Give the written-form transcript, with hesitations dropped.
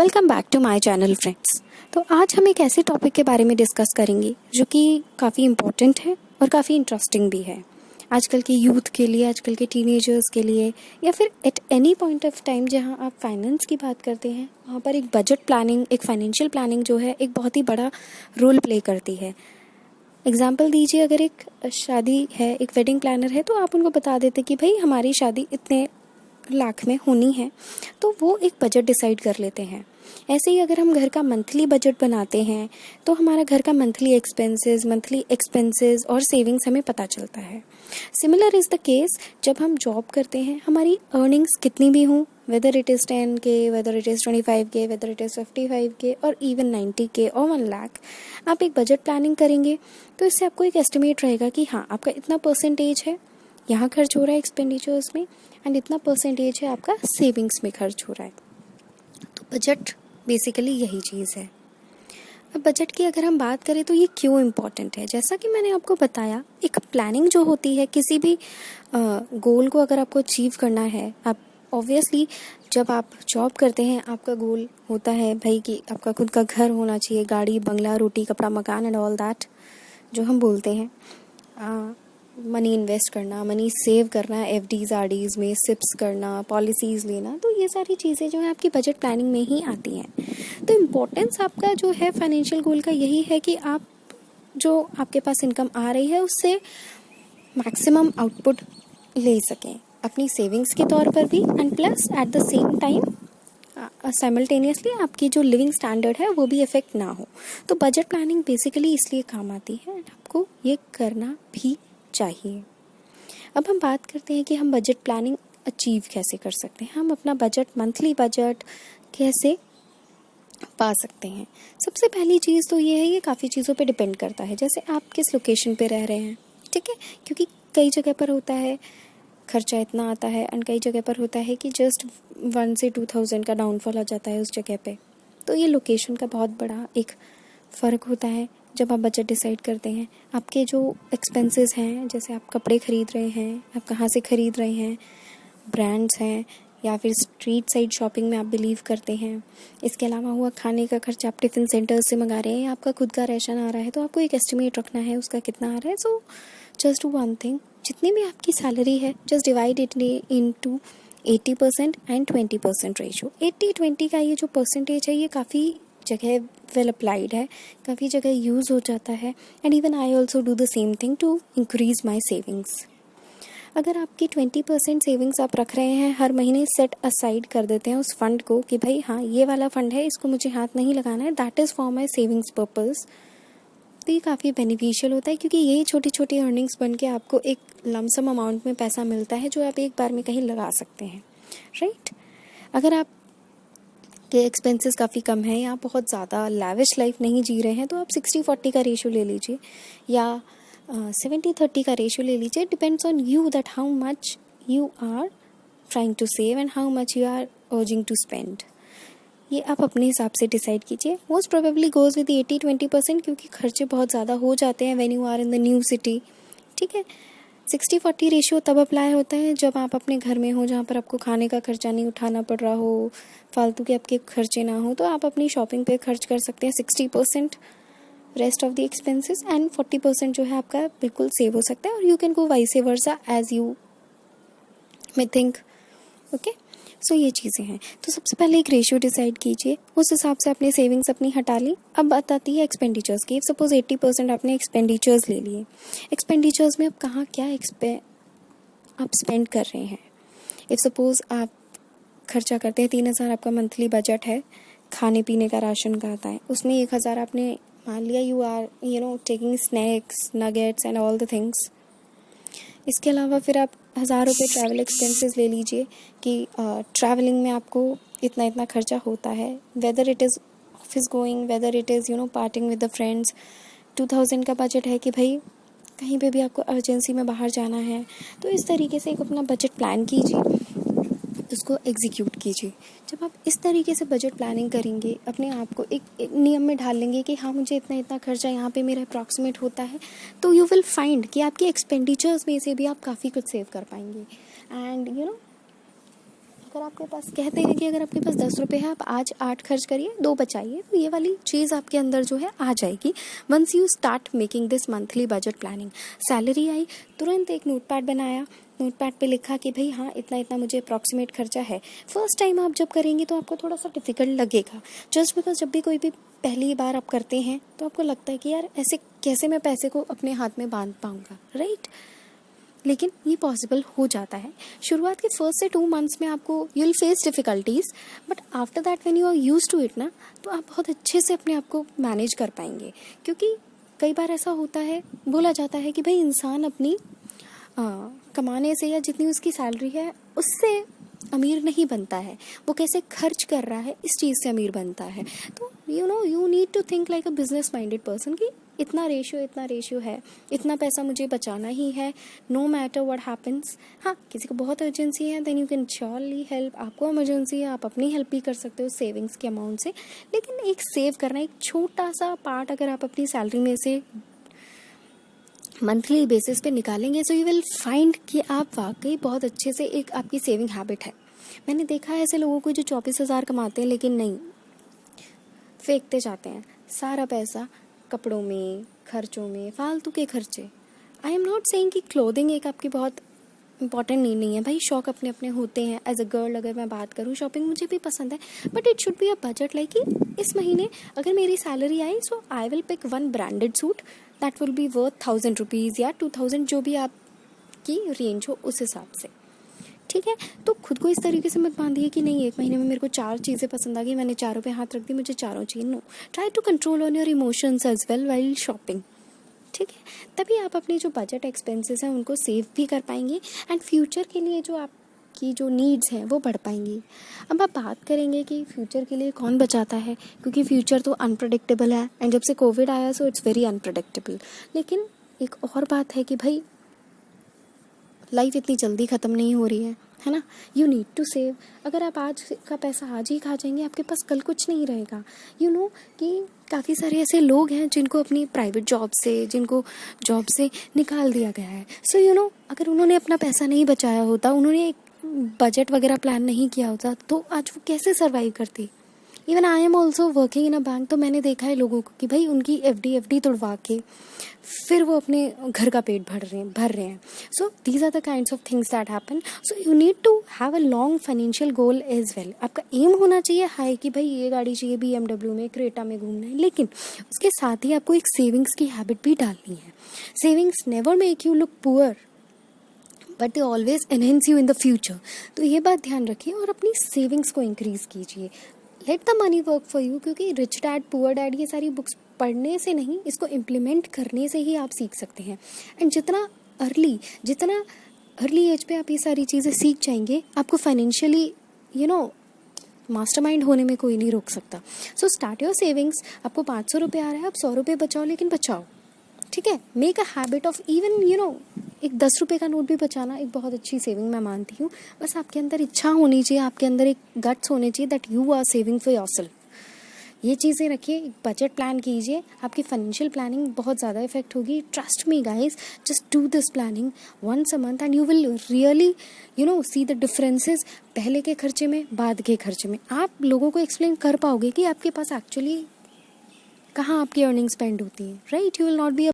Welcome back to my channel friends. तो आज हम एक ऐसे टॉपिक के बारे में डिस्कस करेंगे जो कि काफ़ी इम्पोर्टेंट है और काफ़ी इंटरेस्टिंग भी है आजकल के यूथ के लिए, आजकल के टीनेजर्स के लिए, या फिर at any point of time जहां आप फाइनेंस की बात करते हैं वहां पर एक बजट प्लानिंग, एक फाइनेंशियल प्लानिंग जो है एक बहुत ही बड़ा रोल प्ले करती है। एग्जाम्पल दीजिए, अगर एक शादी है, एक वेडिंग प्लानर है, तो आप उनको बता देते कि भाई हमारी शादी इतने लाख में होनी है, तो वो एक बजट डिसाइड कर लेते हैं। ऐसे ही अगर हम घर का मंथली बजट बनाते हैं तो हमारा घर का मंथली एक्सपेंसेस और सेविंग्स हमें पता चलता है। सिमिलर इज़ द केस जब हम जॉब करते हैं, हमारी अर्निंग्स कितनी भी हों, weather it is 10K, weather it is 25K, weather it is 55K और इवन 90K और 1 लाख, आप एक बजट प्लानिंग करेंगे तो इससे आपको एक एस्टिमेट रहेगा कि हाँ, आपका इतना परसेंटेज है यहाँ खर्च हो रहा है एक्सपेंडिचर्स में, एंड इतना परसेंटेज है आपका सेविंग्स में खर्च हो रहा है। तो बजट बेसिकली यही चीज़ है। अब बजट की अगर हम बात करें तो ये क्यों इम्पॉर्टेंट है, जैसा कि मैंने आपको बताया, एक प्लानिंग जो होती है किसी भी गोल को अगर आपको अचीव करना है, आप ऑब्वियसली जब आप जॉब करते हैं आपका गोल होता है भाई कि आपका खुद का घर होना चाहिए, गाड़ी बंगला रोटी कपड़ा मकान एंड ऑल दैट जो हम बोलते हैं। मनी इन्वेस्ट करना, मनी सेव करना, एफडीज आरडीज में सिप्स करना, पॉलिसीज़ लेना, तो ये सारी चीज़ें जो है आपकी बजट प्लानिंग में ही आती हैं। तो इम्पोर्टेंस आपका जो है फाइनेंशियल गोल का यही है कि आप जो आपके पास इनकम आ रही है उससे मैक्सिमम आउटपुट ले सकें अपनी सेविंग्स के तौर पर भी, and plus at the same time simultaneously आपकी जो लिविंग स्टैंडर्ड है वो भी इफेक्ट ना हो। तो बजट प्लानिंग बेसिकली इसलिए काम आती है, आपको ये करना भी चाहिए। अब हम बात करते हैं कि हम बजट प्लानिंग अचीव कैसे कर सकते हैं, हम अपना बजट, मंथली बजट कैसे पा सकते हैं। सबसे पहली चीज़ तो ये है, ये काफ़ी चीज़ों पे डिपेंड करता है, जैसे आप किस लोकेशन पे रह रहे हैं, ठीक है, क्योंकि कई जगह पर होता है खर्चा इतना आता है एंड कई जगह पर होता है कि जस्ट 1 से 2,000 का डाउनफॉल आ जाता है उस जगह पे। तो ये लोकेशन का बहुत बड़ा एक फ़र्क होता है जब आप बजट डिसाइड करते हैं। आपके जो एक्सपेंसेस हैं, जैसे आप कपड़े ख़रीद रहे हैं, आप कहाँ से ख़रीद रहे हैं, ब्रांड्स हैं या फिर स्ट्रीट साइड शॉपिंग में आप बिलीव करते हैं। इसके अलावा हुआ खाने का खर्च, आप टिफ़िन सेंटर से मंगा रहे हैं या आपका खुद का राशन आ रहा है, तो आपको एक एस्टिमेट रखना है उसका कितना आ रहा है। So just do one thing, जितनी भी आपकी सैलरी है just divide it into 80% and 20% ratio. 80-20 का ये जो परसेंटेज है ये काफ़ी जगह वेल अप्लाइड है, काफ़ी जगह यूज़ हो जाता है, and even I also do the same thing to increase my savings. अगर आपकी 20% सेविंग्स आप रख रहे हैं, हर महीने सेट असाइड कर देते हैं उस फंड को कि भाई हाँ, ये वाला फंड है, इसको मुझे हाथ नहीं लगाना है, that is for my savings purpose. तो ये काफ़ी बेनिफिशियल होता है क्योंकि यही छोटी छोटी अर्निंग्स बन के आपको एक लमसम अमाउंट में पैसा मिलता है जो आप एक बार में कहीं लगा सकते हैं, राइट। अगर आप के एक्सपेंसेस काफ़ी कम है या आप बहुत ज़्यादा लैविश लाइफ नहीं जी रहे हैं, तो आप 60-40 का रेशियो ले लीजिए या 70-30 का रेशियो ले लीजिए। Depends on you that how much you are urging to सेव एंड हाउ मच यू आर अर्जिंग टू स्पेंड। ये आप अपने हिसाब से डिसाइड कीजिए। मोस्ट प्रोबेबली गोज़ विद 80-20% क्योंकि खर्चे बहुत ज़्यादा हो जाते हैं when you are in the new city, ठीक है। 60-40 रेशियो तब अप्लाई होता है जब आप अपने घर में हो, जहाँ पर आपको खाने का खर्चा नहीं उठाना पड़ रहा हो, फालतू के आपके खर्चे ना हो, तो आप अपनी शॉपिंग पे खर्च कर सकते हैं 60%, rest of the expenses, and 40% जो है आपका बिल्कुल सेव हो सकता है, और you can go vice versa as you may think, okay. So ये चीज़ें हैं। तो सबसे पहले एक रेशियो डिसाइड कीजिए, उस हिसाब से आपने सेविंग्स अपनी हटा ली। अब बात आती है एक्सपेंडिचर्स की। सपोज 80% आपने एक्सपेंडिचर्स ले लिए, एक्सपेंडिचर्स में आप कहाँ क्या आप स्पेंड कर रहे हैं। इफ़ सपोज़ आप खर्चा करते हैं 3,000, आपका मंथली बजट है, खाने पीने का राशन का आता है, उसमें 1,000 आपने मान लिया you are taking snacks, nuggets and all the things. इसके अलावा फिर आप 1,000 रुपये ट्रैवल एक्सपेंसेस ले लीजिए कि ट्रैवलिंग में आपको इतना इतना खर्चा होता है, whether it is office going, whether it is partying with the friends. 2,000 का बजट है कि भाई कहीं पे भी आपको अर्जेंसी में बाहर जाना है, तो इस तरीके से एक अपना बजट प्लान कीजिए, उसको एग्जीक्यूट कीजिए। जब आप इस तरीके से बजट प्लानिंग करेंगे, अपने आप को एक नियम में ढाल लेंगे कि हाँ, मुझे इतना इतना खर्चा यहाँ पे मेरा अप्रॉक्सीमेट होता है, तो यू विल फाइंड कि आपके एक्सपेंडिचर्स में से भी आप काफ़ी कुछ सेव कर पाएंगे। एंड अगर आपके पास कहते हैं कि अगर आपके पास 10 रुपये है, आप आज 8 खर्च करिए, 2 बचाइए, तो ये वाली चीज़ आपके अंदर जो है आ जाएगी once you start making this monthly budget planning. Salary आई, तुरंत एक नोटपैड बनाया, नोटपैड पे लिखा कि भाई हाँ इतना इतना मुझे अप्रॉक्सीमेट खर्चा है। फर्स्ट टाइम आप जब करेंगे तो आपको थोड़ा सा डिफिकल्ट लगेगा, जस्ट बिकॉज जब भी कोई भी पहली बार आप करते हैं तो आपको लगता है कि यार ऐसे कैसे मैं पैसे को अपने हाथ में बांध पाऊँगा, राइट। लेकिन ये पॉसिबल हो जाता है। शुरुआत के 1 से 2 मंथ्स में आपको you will face difficulties, but after that when you are used to it ना, तो आप बहुत अच्छे से अपने आप को मैनेज कर पाएंगे। क्योंकि कई बार ऐसा होता है, बोला जाता है कि भाई इंसान अपनी कमाने से या जितनी उसकी सैलरी है उससे अमीर नहीं बनता है, वो कैसे खर्च कर रहा है इस चीज़ से अमीर बनता है। तो you need to think like a business minded person कि इतना रेशियो है, इतना पैसा मुझे बचाना ही है, नो मैटर व्हाट हैपन्स। हाँ, किसी को बहुत अर्जेंसी है then you can surely help, आपको इमरजेंसी है आप अपनी हेल्प भी कर सकते हो सेविंग्स के अमाउंट से। लेकिन एक सेव करना, एक छोटा सा पार्ट अगर आप अपनी सैलरी में से मंथली बेसिस पे निकालेंगे, सो यू विल फाइंड कि आप वाकई बहुत अच्छे से, एक आपकी सेविंग हैबिट है। मैंने देखा है ऐसे लोगों को जो 24,000 कमाते हैं लेकिन नहीं, फेंकते जाते हैं सारा पैसा कपड़ों में, खर्चों में, फालतू के खर्चे। आई एम नॉट सेइंग कि क्लोथिंग एक आपकी बहुत इंपॉर्टेंट नहीं है, भाई शौक अपने अपने होते हैं। एज अ गर्ल अगर मैं बात करूँ, शॉपिंग मुझे भी पसंद है, but it should be a budget, like कि इस महीने अगर मेरी सैलरी आई so I will pick one branded suit that will be worth 1000 rupees या 2000, जो भी आपकी रेंज हो उस हिसाब से, ठीक है। तो खुद को इस तरीके से मत बांधिए कि नहीं एक महीने में मेरे को 4 चीज़ें पसंद आ गई, मैंने चारों पे हाथ रख दी, मुझे चारों चाहिए। No, try to control on your emotions as well while shopping, ठीक है। तभी आप अपने जो बजट एक्सपेंसेस हैं उनको सेव भी कर पाएंगे एंड फ्यूचर के लिए जो आपकी जो नीड्स हैं वो बढ़ पाएंगी। अब आप बात करेंगे कि फ्यूचर के लिए कौन बचाता है, क्योंकि फ्यूचर तो अनप्रडिक्टेबल है एंड जब से कोविड आया सो इट्स वेरी अनप्रडिक्टेबल। लेकिन एक और बात है कि भाई लाइफ इतनी जल्दी ख़त्म नहीं हो रही है ना। You need to save. अगर आप आज का पैसा आज ही खा जाएंगे, आपके पास कल कुछ नहीं रहेगा। यू नो कि काफ़ी सारे ऐसे लोग हैं जिनको अपनी प्राइवेट जॉब से, जिनको जॉब से निकाल दिया गया है। सो अगर उन्होंने अपना पैसा नहीं बचाया होता, उन्होंने एक बजट वगैरह प्लान नहीं किया होता, तो आज वो कैसे सर्वाइव करती। Even I am also working in a bank, तो मैंने देखा है लोगों को कि भाई उनकी एफडी तोड़वा के फिर वो अपने घर का पेट भर रहे हैं। So these are the kinds of things that happen. So you need to have a long financial goal as well. आपका एम होना चाहिए हाई कि भाई ये गाड़ी चाहिए, BMW में, क्रेटा में घूमना है, लेकिन उसके साथ ही आपको एक सेविंग्स की हैबिट भी डालनी है। Savings never make you look poor but they always enhance you in the future. तो ये बात ध्यान रखिए और अपनी सेविंग्स को इंक्रीज़ कीजिए। Let the money work for you, क्योंकि रिच डैड पुअर डैड ये सारी बुक्स पढ़ने से नहीं, इसको इम्प्लीमेंट करने से ही आप सीख सकते हैं। एंड जितना अर्ली एज पे आप ये सारी चीज़ें सीख जाएंगे, आपको फाइनेंशियली मास्टरमाइंड होने में कोई नहीं रोक सकता। So start your savings. आपको 500 रुपये आ रहा है, आप 100 रुपये बचाओ, लेकिन बचाओ, ठीक है। Make a habit of even एक 10 रुपये का नोट भी बचाना एक बहुत अच्छी सेविंग मैं मानती हूँ। बस आपके अंदर इच्छा होनी चाहिए, आपके अंदर एक गट्स होने चाहिए that you are saving for yourself. ये चीज़ें रखिए, एक बजट प्लान कीजिए, आपकी फाइनेंशियल प्लानिंग बहुत ज़्यादा इफेक्ट होगी। Trust me guys, just do this planning once a month and you will really see the differences पहले के खर्चे में, बाद के खर्चे में। आप लोगों को एक्सप्लेन कर पाओगे कि आपके पास एक्चुअली कहाँ आपकी अर्निंग स्पेंड होती है, right. You will not be